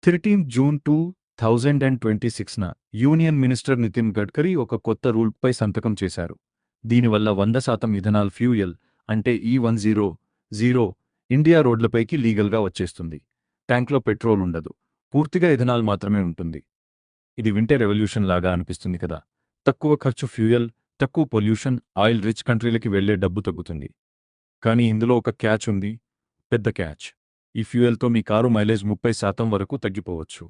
13 June 2026న union minister Nitin Gadkari ఒక కొత్త రూల్పై సంతకం చేశారు. దీనివల్ల 100% ఇథనాల్ ఫ్యూయల్ అంటే E100 ఇండియా రోడ్లపైకి లీగల్గా వచ్చేస్తుంది. ట్యాంక్లో పెట్రోల్ ఉండదు, పూర్తిగా ఇథనాల్ మాత్రమే ఉంటుంది. ఇది వింటే రెవల్యూషన్ లాగా అనిపిస్తుంది కదా. తక్కువ ఖర్చు ఫ్యూయల్, తక్కువ పొల్యూషన్, ఆయిల్ రిచ్ కంట్రీలకి వెళ్లే డబ్బు తగ్గుతుంది. కానీ ఇందులో ఒక క్యాచ్ ఉంది, పెద్ద క్యాచ్. ఈ ఫ్యూయల్తో మీ కారు మైలేజ్ 30% వరకు తగ్గిపోవచ్చు.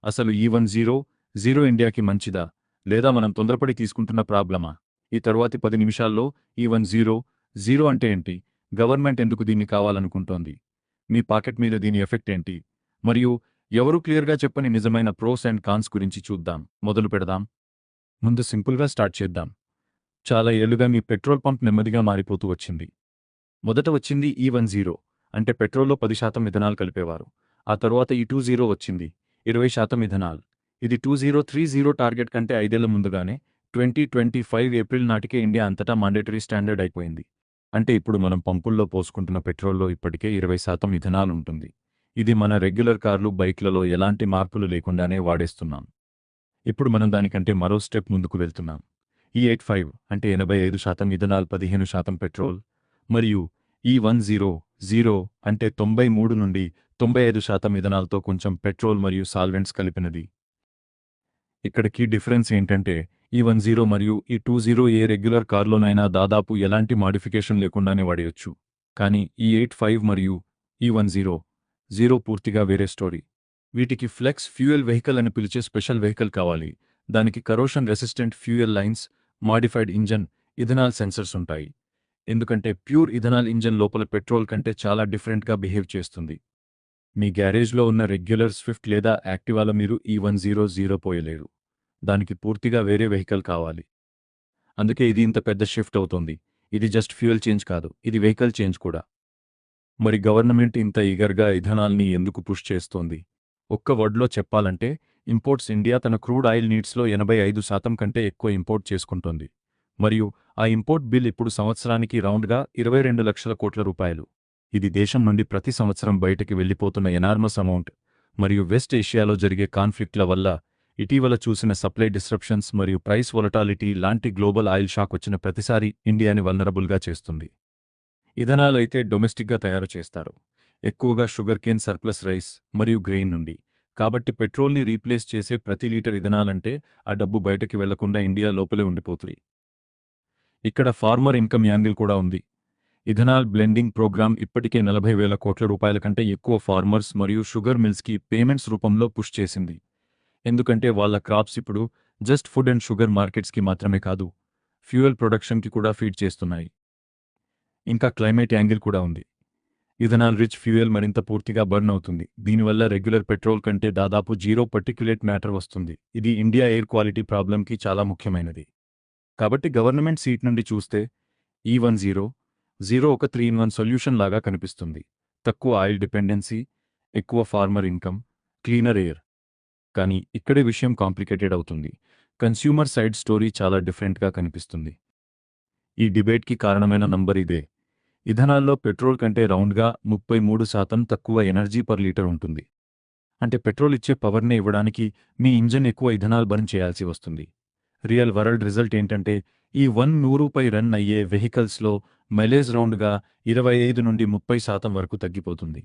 అసలు E100 ఇండియాకి మంచిదా, లేదా మనం తొందరపడి తీసుకుంటున్న ప్రాబ్లమా? ఈ తరువాతి 10 నిమిషాల్లో E100 అంటే ఏంటి, గవర్నమెంట్ ఎందుకు దీన్ని కావాలనుకుంటోంది, మీ పాకెట్ మీద దీని ఎఫెక్ట్ ఏంటి, మరియు ఎవరూ క్లియర్గా చెప్పని నిజమైన ప్రోస్ అండ్ కాన్స్ గురించి చూద్దాం. మొదలు పెడదాం. ముందు సింపుల్గా స్టార్ట్ చేద్దాం. చాలా ఏళ్లుగా మీ పెట్రోల్ పంప్ నెమ్మదిగా మారిపోతూ వచ్చింది. మొదట వచ్చింది E10 అంటే పెట్రోల్లో 10% ఇథనాల్ కలిపేవారు. ఆ తరువాత E20 వచ్చింది, 20% ఇథనాల్. ఇది 2030 టార్గెట్ కంటే 5 ఏళ్ల ముందుగానే 2025 ఏప్రిల్ నాటికే ఇండియా అంతటా మాండేటరీ స్టాండర్డ్ అయిపోయింది. అంటే ఇప్పుడు మనం పంపుల్లో పోసుకుంటున్న పెట్రోల్లో ఇప్పటికే 20% ఇథనాల్ ఉంటుంది. ఇది మన రెగ్యులర్ కార్లు, బైక్లలో ఎలాంటి మార్పులు లేకుండానే వాడేస్తున్నాం. ఇప్పుడు మనం దానికంటే మరో స్టెప్ ముందుకు వెళ్తున్నాం. E85 అంటే 85% ఇథనాల్, 15% పెట్రోల్. మరియు E100 అంటే 93 నుండి 95% ఇథనాల్తో కొంచెం పెట్రోల్ మరియు సాల్వెంట్స్ కలిపినది. ఇక్కడ కీ డిఫరెన్స్ ఏంటంటే E10 మరియు E20 ఏ రెగ్యులర్ కార్లోనైనా దాదాపు ఎలాంటి లేకుండానే వాడేయొచ్చు. కానీ E85 మరియు E10 పూర్తిగా వేరే స్టోరీ. వీటికి ఫ్లెక్స్ ఫ్యూయల్ వెహికల్ అని పిలిచే స్పెషల్ వెహికల్ కావాలి. దానికి corrosion resistant fuel lines, modified engine, ethanol sensors ఉంటాయి. ఎందుకంటే ప్యూర్ ఇథనాల్ ఇంజన్ లోపల పెట్రోల్ కంటే చాలా డిఫరెంట్గా బిహేవ్ చేస్తుంది. మీ గ్యారేజ్లో ఉన్న రెగ్యులర్ స్విఫ్ట్ లేదా యాక్టివాలో మీరు E100 పోయలేరు. దానికి పూర్తిగా వేరే వెహికల్ కావాలి. అందుకే ఇది ఇంత పెద్ద షిఫ్ట్ అవుతోంది. ఇది జస్ట్ ఫ్యూయల్ చేంజ్ కాదు, ఇది వెహికల్ చేంజ్ కూడా. మరి గవర్నమెంట్ ఇంత ఈగర్గా ఇథనాల్ని ఎందుకు పుష్ చేస్తోంది? ఒక్క వర్డ్లో చెప్పాలంటే ఇంపోర్ట్స్. ఇండియా తన క్రూడ్ ఆయిల్ నీడ్స్లో 85% కంటే ఎక్కువ ఇంపోర్ట్ చేసుకుంటోంది. మరియు ఆ ఇంపోర్ట్ బిల్ ఇప్పుడు సంవత్సరానికి రౌండ్గా 22 లక్షల కోట్ల రూపాయలు. ఇది దేశం నుండి ప్రతి సంవత్సరం బయటకి వెళ్లిపోతున్న ఎనార్మస్ అమౌంట్. మరియు వెస్ట్ ఏషియాలో జరిగే కాన్ఫ్లిక్ట్ల వల్ల, ఇటీవల చూసిన సప్లై డిస్రప్షన్స్ మరియు ప్రైస్ వొలటాలిటీ లాంటి గ్లోబల్ ఆయిల్ షాక్ వచ్చిన ప్రతిసారి ఇండియాని వల్నరబుల్గా చేస్తుంది. ఇథనాల్ అయితే డొమెస్టిక్గా తయారు చేస్తారు, ఎక్కువగా షుగర్ కేన్ సర్ప్లస్ రైస్ మరియు గ్రెయిన్ నుండి. కాబట్టి పెట్రోల్ని రీప్లేస్ చేసే ప్రతి లీటర్ ఇథనాల్ అంటే ఆ డబ్బు బయటకి వెళ్లకుండా ఇండియా లోపలే ఉండిపోతుంది. ఇక్కడ ఫార్మర్ ఇన్కమ్ యాంగిల్ కూడా ఉంది. ఇథనాల్ బ్లెండింగ్ ప్రోగ్రామ్ ఇప్పటికే 40,000 కోట్ల రూపాయల కంటే ఎక్కువ ఫార్మర్స్ మరియు షుగర్ మిల్స్కి పేమెంట్స్ రూపంలో పుష్ చేసింది. ఎందుకంటే వాళ్ళ క్రాప్స్ ఇప్పుడు జస్ట్ ఫుడ్ అండ్ షుగర్ మార్కెట్స్కి మాత్రమే కాదు, ఫ్యూయల్ ప్రొడక్షన్కి కూడా ఫీడ్ చేస్తున్నాయి. ఇంకా క్లైమేట్ యాంగిల్ కూడా ఉంది. ఇథనాల్ రిచ్ ఫ్యూయల్ మరింత పూర్తిగా బర్న్ అవుతుంది. దీనివల్ల రెగ్యులర్ పెట్రోల్ కంటే దాదాపు 0 పర్టిక్యులేట్ మ్యాటర్ వస్తుంది. ఇది ఇండియా ఎయిర్ క్వాలిటీ ప్రాబ్లంకి చాలా ముఖ్యమైనది. కాబట్టి గవర్నమెంట్ సీట్ నుండి చూస్తే E100 ఒక 3-in-1 సొల్యూషన్ లాగా కనిపిస్తుంది. తక్కువ ఆయిల్ డిపెండెన్సీ, ఎక్కువ ఫార్మర్ ఇన్కమ్, క్లీనర్ ఎయిర్. కానీ ఇక్కడే విషయం కాంప్లికేటెడ్ అవుతుంది. కన్స్యూమర్ సైడ్ స్టోరీ చాలా డిఫరెంట్గా కనిపిస్తుంది. ఈ డిబేట్కి కారణమైన నంబర్ ఇదే. ఇథనాల్లో పెట్రోల్ కంటే రౌండ్గా 33% తక్కువ ఎనర్జీ పర్ లీటర్ ఉంటుంది. అంటే పెట్రోల్ ఇచ్చే పవర్నే ఇవ్వడానికి మీ ఇంజన్ ఎక్కువ ఇథనాల్ బర్న్ చేయాల్సి వస్తుంది. రియల్ వరల్డ్ రిజల్ట్ ఏంటంటే E100పై రన్ అయ్యే వెహికల్స్లో మైలేజ్ రౌండ్గా 25 నుండి 30% వరకు తగ్గిపోతుంది.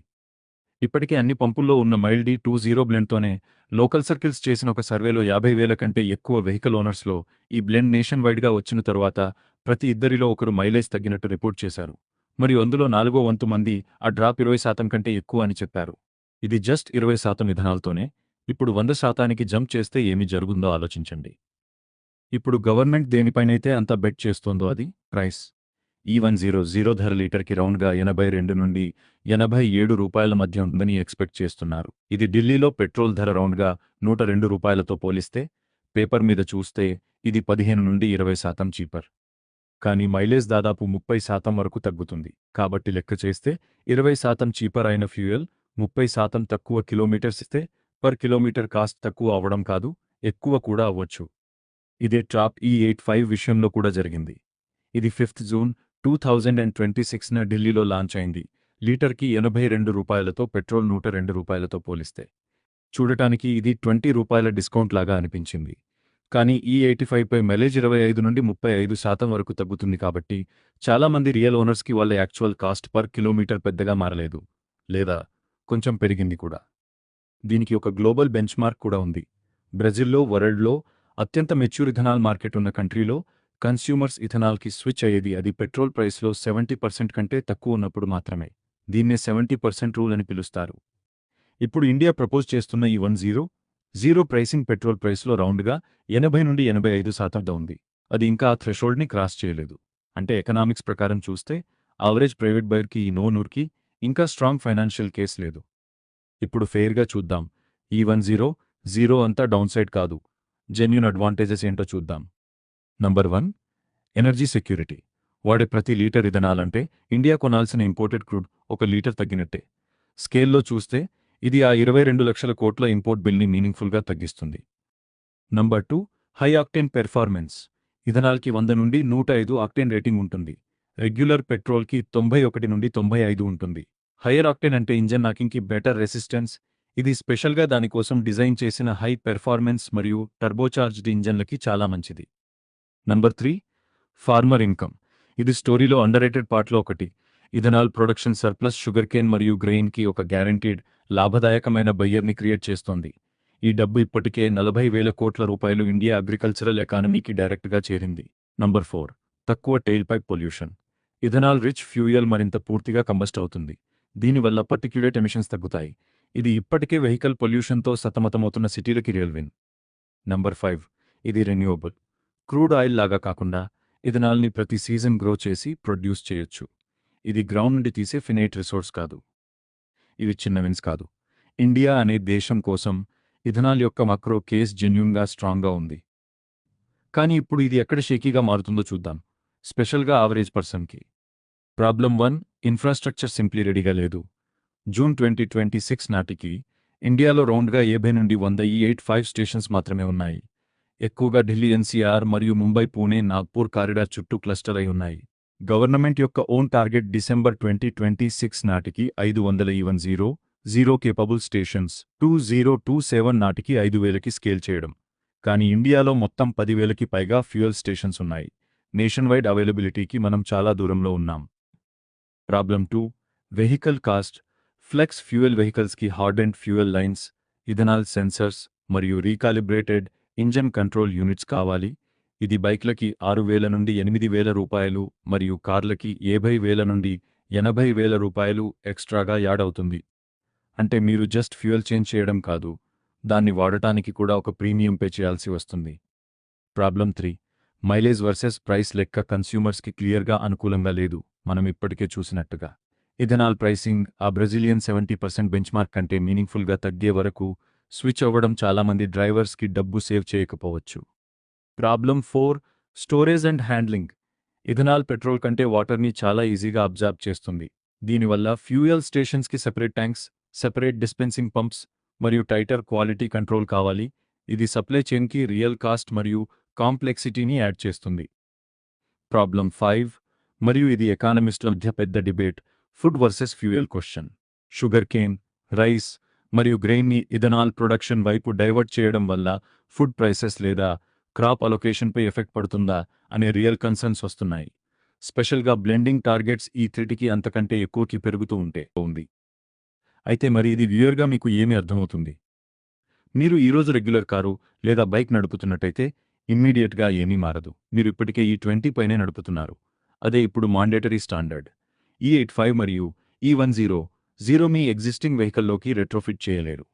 ఇప్పటికే అన్ని పంపుల్లో ఉన్న మైల్డ్ E20 బ్లెండ్తోనే లోకల్ సర్కిల్స్ చేసిన ఒక సర్వేలో 50,000 కంటే ఎక్కువ వెహికల్ ఓనర్స్లో ఈ బ్లెండ్ నేషన్ వైడ్గా వచ్చిన తరువాత ప్రతి ఇద్దరిలో ఒకరు మైలేజ్ తగ్గినట్టు రిపోర్ట్ చేశారు. మరియు అందులో 4వ వంతు మంది ఆ డ్రాప్ 20% కంటే ఎక్కువ అని చెప్పారు. ఇది జస్ట్ 20% ఇథనాల్తోనే. ఇప్పుడు 100%కి జంప్ చేస్తే ఏమి జరుగుతుందో ఆలోచించండి. ఇప్పుడు గవర్నమెంట్ దేనిపైనైతే అంత బెట్ చేస్తోందో అది ప్రైస్. E100 ధర లీటర్కి రౌండ్గా 82 నుండి 87 రూపాయల మధ్య ఉందని ఎక్స్పెక్ట్ చేస్తున్నారు. ఇది ఢిల్లీలో పెట్రోల్ ధర రౌండ్గా 102 రూపాయలతో పోలిస్తే పేపర్ మీద చూస్తే ఇది 15 నుండి 20% చీపర్. కానీ మైలేజ్ దాదాపు 30% వరకు తగ్గుతుంది. కాబట్టి లెక్క చేస్తే 20% చీపర్ అయిన ఫ్యూయల్ 30% తక్కువ కిలోమీటర్స్ ఇస్తే పర్ కిలోమీటర్ కాస్ట్ తక్కువ అవ్వడం కాదు, ఎక్కువ కూడా అవ్వచ్చు. ఇదే ట్రాప్ E85 విషయంలో కూడా జరిగింది. ఇది 5th జూన్ 2026న ఢిల్లీలో లాంచ్ అయింది. లీటర్కి 82 రూపాయలతో, పెట్రోల్ 102 రూపాయలతో పోలిస్తే. చూడటానికి ఇది ₹20 డిస్కౌంట్ లాగా అనిపించింది. కానీ ఈ 85 పై మైలేజ్ 25 నుండి 35% వరకు తగ్గుతుంది కాబట్టి చాలామంది రియల్ ఓనర్స్కి వాళ్ళ యాక్చువల్ కాస్ట్ పర్ కిలోమీటర్ పెద్దగా మారలేదు, లేదా కొంచెం పెరిగింది కూడా. దీనికి ఒక గ్లోబల్ బెంచ్ మార్క్ కూడా ఉంది. బ్రెజిల్లో వరల్డ్లో అత్యంత మెచ్యూర్ ఇథనాల్ మార్కెట్ ఉన్న కంట్రీలో కన్స్యూమర్స్ ఇథనాల్కి స్విచ్ అయ్యేది అది పెట్రోల్ ప్రైస్లో 70% కంటే తక్కువ ఉన్నప్పుడు మాత్రమే. దీన్నే 70% రూల్ అని పిలుస్తారు. ఇప్పుడు ఇండియా ప్రపోజ్ చేస్తున్న ఈ 100 ప్రైసింగ్ పెట్రోల్ ప్రైస్లో రౌండ్గా 80 నుండి 85% ఉంది. అది ఇంకా ఆ థ్రెషోల్డ్ని క్రాస్ చేయలేదు. అంటే ఎకనామిక్స్ ప్రకారం చూస్తే యావరేజ్ ప్రైవేట్ బయర్కి ఈ నూర్కి ఇంకా స్ట్రాంగ్ ఫైనాన్షియల్ కేస్ లేదు. ఇప్పుడు ఫెయిర్గా చూద్దాం. ఈ 100 అంతా డౌన్ సైడ్ కాదు. జెన్యూన్ అడ్వాంటేజెస్ ఏంటో చూద్దాం. Number 1, energy security. వాడే ప్రతి లీటర్ ఇథనాల్ ఇండియా కొనాల్సిన ఇంపోర్టెడ్ క్రూడ్ 1 లీటర్ తగ్గినట్టే. స్కేల్లో చూస్తే ఇది ఆ 22 లక్షల కోట్ల ఇంపోర్ట్ బిల్ని మీనింగ్ఫుల్గా తగ్గిస్తుంది. Number 2, high octane performance. ఇథనాల్కి 100 నుండి 105 ఆక్టేన్ రేటింగ్ ఉంటుంది. రెగ్యులర్ పెట్రోల్కి 91 నుండి 95 ఉంటుంది. హయ్యర్ ఆక్టేన్ అంటే ఇంజన్ నాకింగ్కి బెటర్ రెసిస్టెన్స్. ఇది స్పెషల్గా దానికోసం డిజైన్ చేసిన హై పెర్ఫార్మెన్స్ మరియు టర్బోచార్జ్డ్ ఇంజన్లకి చాలా మంచిది. Number 3, farmer income. ఇది స్టోరీలో అండర్రేటెడ్ పార్ట్లో ఒకటి. ఇథనాల్ ప్రొడక్షన్ సర్ప్లస్ షుగర్కేన్ మరియు గ్రెయిన్కి ఒక గ్యారంటీడ్ లాభదాయకమైన బయ్యర్ని క్రియేట్ చేస్తోంది. ఈ డబ్బు ఇప్పటికే 40,000 కోట్ల రూపాయలు ఇండియా అగ్రికల్చరల్ ఎకానమీకి డైరెక్ట్గా చేరింది. నంబర్ 4, తక్కువ tail pipe pollution. Ethanol rich fuel మరింత పూర్తిగా కంబస్ట్ అవుతుంది. దీనివల్ల పర్టిక్యులేట్ ఎమిషన్స్ తగ్గుతాయి. ఇది ఇప్పటికే వెహికల్ పొల్యూషన్తో సతమతమవుతున్న సిటీలకి రియల్ విన్. నంబర్ 5, ఇది రెన్యూవబుల్. క్రూడ్ ఆయిల్ లాగా కాకుండా ఇథనాల్ని ప్రతి సీజన్ గ్రో చేసి ప్రొడ్యూస్ చేయొచ్చు. ఇది గ్రౌండ్ నుండి తీసే ఫినైట్ రిసోర్స్ కాదు. ఇవి చిన్న విన్స్ కాదు. ఇండియా అనే దేశం కోసం ఇథనాల్ యొక్క మాక్రో కేస్ జెన్యూన్గా స్ట్రాంగ్గా ఉంది. కానీ ఇప్పుడు ఇది ఎక్కడ షేకీగా మారుతుందో చూద్దాం, స్పెషల్గా యావరేజ్ పర్సన్కి. ప్రాబ్లం 1, ఇన్ఫ్రాస్ట్రక్చర్ సింప్లీ రెడీగా లేదు. జూన్ 2026 నాటికి ఇండియాలో రౌండ్గా 50 నుండి 100 E85 స్టేషన్స్ మాత్రమే ఉన్నాయి. ఎక్కువగా ఢిల్లీ ఎన్సీఆర్ మరియు ముంబై పూణే నాగ్పూర్ కారిడార్ చుట్టూ క్లస్టర్ అయి ఉన్నాయి. గవర్నమెంట్ యొక్క ఓన్ టార్గెట్ డిసెంబర్ 2026 నాటికి 500 E100 కేపబుల్ స్టేషన్స్ 2027 నాటికి 5,000కి స్కేల్ చేయడం. కానీ ఇండియాలో మొత్తం 10,000కి పైగా ఫ్యూయల్ స్టేషన్స్ ఉన్నాయి. నేషన్ వైడ్ అవైలబిలిటీకి మనం చాలా దూరంలో ఉన్నాం. Problem 2, vehicle cost. Flex fuel వెహికల్స్కి hardened fuel lines, ethanol sensors మరియు రీకాలిబ్రేటెడ్ ఇంజన్ కంట్రోల్ యూనిట్స్ కావాలి. ఇది బైక్లకి 6,000 నుండి 8,000 రూపాయలు మరియు కార్లకి 50,000 నుండి 80,000 రూపాయలు ఎక్స్ట్రాగా యాడ్ అవుతుంది. అంటే మీరు జస్ట్ ఫ్యూయల్ చేంజ్ చేయడం కాదు, దాన్ని వాడటానికి కూడా ఒక ప్రీమియం పే చేయాల్సి వస్తుంది. ప్రాబ్లం 3, మైలేజ్ వర్సెస్ ప్రైస్ లెక్క కన్స్యూమర్స్కి క్లియర్గా అనుకూలంగా లేదు. మనం ఇప్పటికే చూసినట్టుగా ఇథనాల్ ప్రైసింగ్ ఆ బ్రెజిలియన్ 70% బెంచ్మార్క్ కంటే మీనింగ్ఫుల్గా తగ్గే వరకు స్విచ్ అవ్వడం చాలామంది డ్రైవర్స్కి డబ్బు సేవ్ చేయకపోవచ్చు. Problem 4, storage and handling. Ethanol petrol కంటే వాటర్ని చాలా ఈజీగా అబ్జార్బ్ చేస్తుంది. దీనివల్ల ఫ్యూయల్ స్టేషన్స్కి separate tanks, separate dispensing pumps మరియు టైటర్ క్వాలిటీ కంట్రోల్ కావాలి. ఇది సప్లై చైన్కి రియల్ కాస్ట్ మరియు కాంప్లెక్సిటీని యాడ్ చేస్తుంది. ప్రాబ్లం 5, మరియు ఇది ఎకానమిస్టుల మధ్య పెద్ద debate, food versus fuel question. Sugarcane, rice మరియు గ్రెయిన్ని ఇథనాల్ ప్రొడక్షన్ వైపు డైవర్ట్ చేయడం వల్ల ఫుడ్ ప్రైసెస్ లేదా క్రాప్ అలొకేషన్పై ఎఫెక్ట్ పడుతుందా అనే రియల్ కన్సర్న్స్ వస్తున్నాయి. స్పెషల్గా బ్లెండింగ్ టార్గెట్స్ ఈ 30కి అంతకంటే ఎక్కువకి పెరుగుతూ ఉంది. అయితే మరి ఇది వ్యూయర్గా మీకు ఏమి అర్థమవుతుంది? మీరు ఈరోజు రెగ్యులర్ కారు లేదా బైక్ నడుపుతున్నట్టయితే ఇమ్మీడియట్గా ఏమీ మారదు. మీరు ఇప్పటికే E20 పైనే నడుపుతున్నారు. అదే ఇప్పుడు మాండేటరీ స్టాండర్డ్. E85 మరియు E100 మీ ఎగ్జిస్టింగ్ వెహికల్లోకి రెట్రోఫిట్ చేయలేరు.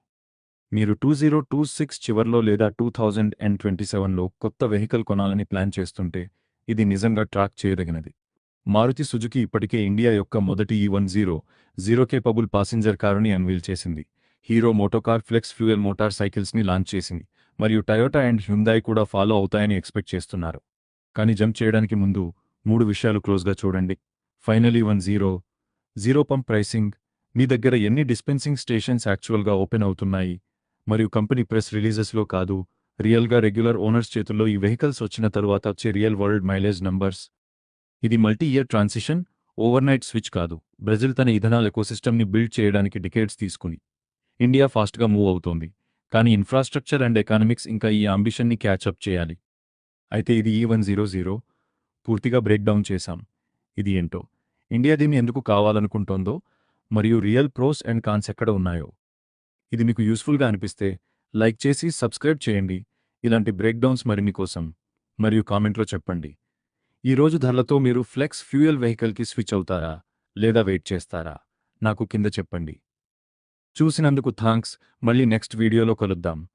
మీరు 2026 చివర్లో లేదా 2027లో కొత్త వెహికల్ కొనాలని ప్లాన్ చేస్తుంటే ఇది నిజంగా ట్రాక్ చేయదగినది. మారుతి సుజుకి ఇప్పటికే ఇండియా యొక్క మొదటి E100 కేపబుల్ పాసింజర్ కారుని అన్వీల్ చేసింది. Hero MotoCorp flex fuel motor సైకిల్స్ని లాంచ్ చేసింది మరియు టయోటా అండ్ హ్యుందాయ్ కూడా ఫాలో అవుతాయని ఎక్స్పెక్ట్ చేస్తున్నారు. కానీ జంప్ చేయడానికి ముందు 3 విషయాలు క్లోజ్గా చూడండి. Final E100 pump pricing. మీ దగ్గర ఎన్ని డిస్పెన్సింగ్ స్టేషన్స్ యాక్చువల్గా ఓపెన్ అవుతున్నాయి మరియు కంపెనీ ప్రెస్ రిలీజెస్లో కాదు, రియల్గా రెగ్యులర్ ఓనర్స్ చేతుల్లో ఈ వెహికల్స్ వచ్చిన తరువాత వచ్చే రియల్ వరల్డ్ మైలేజ్ నంబర్స్. ఇది multi year transition, overnight switch కాదు. బ్రెజిల్ తన ఇథనాల్ ఎకోసిస్టమ్ని బిల్డ్ చేయడానికి డికేడ్స్ తీసుకుని ఇండియా ఫాస్ట్గా మూవ్ అవుతోంది. కానీ ఇన్ఫ్రాస్ట్రక్చర్ అండ్ ఎకానమిక్స్ ఇంకా ఈ అంబిషన్ని క్యాచప్ చేయాలి. అయితే ఇది E100 పూర్తిగా బ్రేక్ డౌన్ చేశాం. ఇది ఏంటో, ఇండియా దీన్ని ఎందుకు కావాలనుకుంటోందో, మరియు రియల్ ప్రోస్ అండ్ కాన్స్ ఎక్కడ ఉన్నాయో. ఇది మీకు యూస్ఫుల్గా అనిపిస్తే లైక్ చేసి సబ్స్క్రైబ్ చేయండి. ఇలాంటి బ్రేక్ డౌన్స్ మరిన్ని కోసం. మరియు కామెంట్లో చెప్పండి. ఈ రోజు ధరలతో మీరు ఫ్లెక్స్ ఫ్యూయల్ వెహికల్కి స్విచ్ అవుతారా లేదా వెయిట్ చేస్తారా? నాకు కింద చెప్పండి. చూసినందుకు థాంక్స్. మళ్ళీ నెక్స్ట్ వీడియోలో కలుద్దాం.